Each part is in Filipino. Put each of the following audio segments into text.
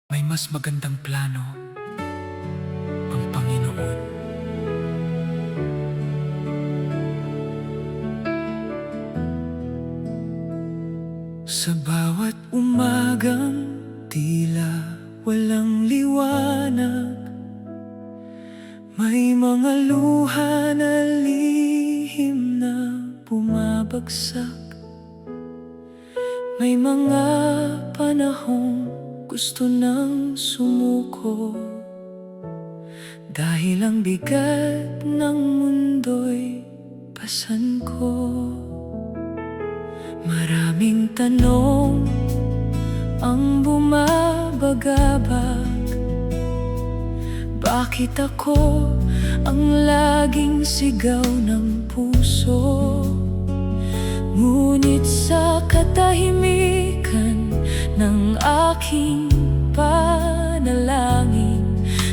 May mas magandang plano ang Panginoon. Sa bawat umagang tila walang liwanag, may mga luha na lihim na bumabagsak. May mga panahong gusto nang sumuko, dahil ang bigat ng mundo'y pasan ko. Maraming tanong ang bumabagabag. Bakit ako ang laging sigaw ng puso? Ngunit sa katahimikan ng aking panalangin,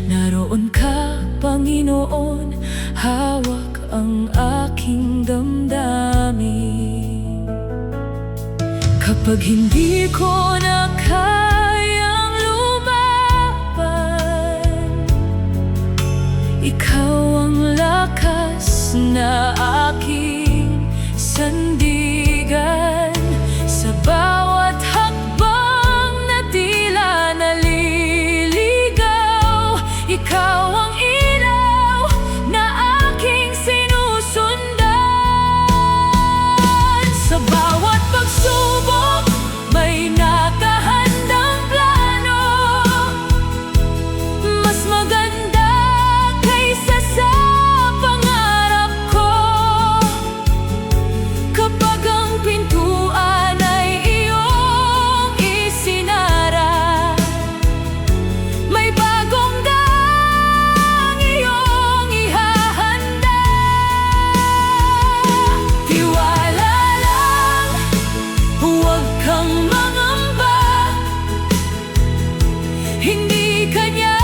naroon ka, Panginoon, hawak ang aking damdamin. Kapag hindi ko na kayang lumaban, ikaw ang lakas na aking sandigan. Sa bawat hakbang na tila naliligaw, ikaw ang ilaw na aking sinusundan. Sa bawat pagsubok, may nakahandang plano, mas maganda kaysa sa pangarap ko. Kapag ang pintuan ay iyong isinara, may bagong daang iyong ihahanda. Tiwala lang, huwag kang mangamba, hindi ka niya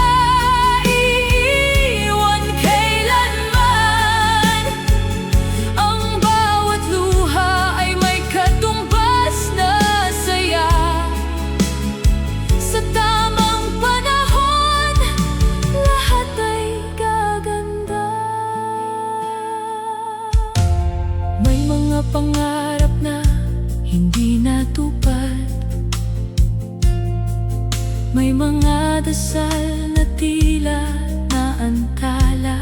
iiwan kailanman. Ang bawat luha ay may katumbas na saya. Sa tamang panahon, lahat ay gaganda. May mga pangarap na hindi natupad, may mga dasal na tila naantala.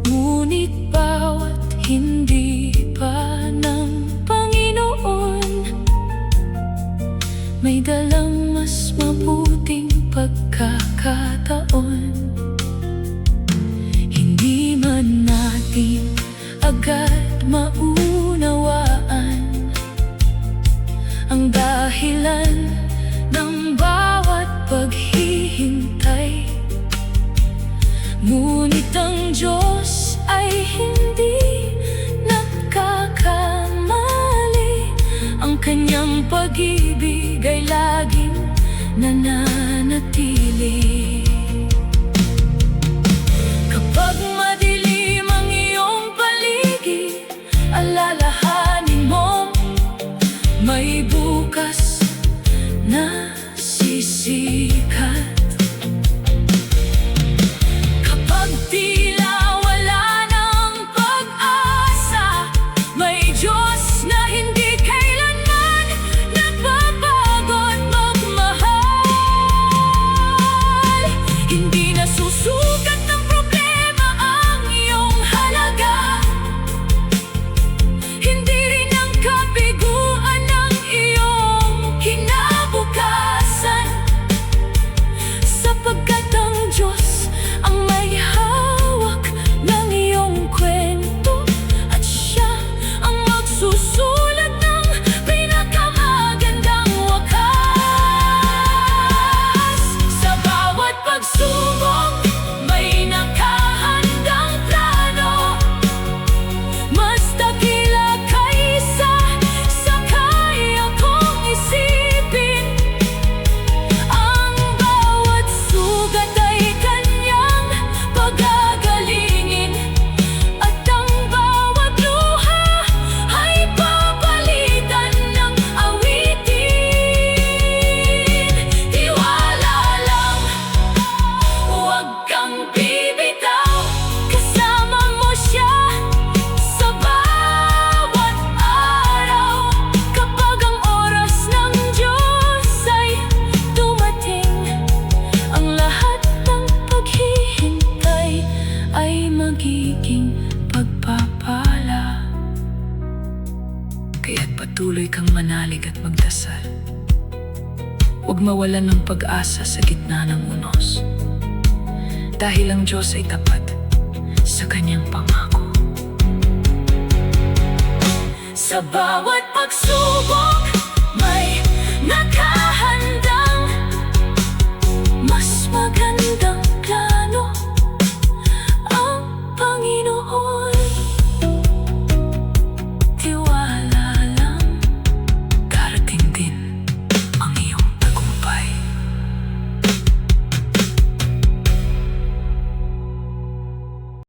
Ngunit bawat hindi pa ng Panginoon, may dalang mas mabuting pagkakataon. Hindi man natin agad maunawaan ang dahilan ng bawat paghihintay, ngunit ang Diyos ay hindi nagkakamali. Ang kanyang pag-ibig ay laging nananatili. Kapag madilim ang iyong paligid, alalahanin mo may bukas na sisikat. Kapag tila wala ng pag-asa, may Diyos na hindi kailanman nagbabago't magmahal. magdasal. Huwag mawalan ng pag-asa sa gitna ng unos. Dahil ang Diyos ay tapat sa kanyang pangako. Sa bawat pagsubok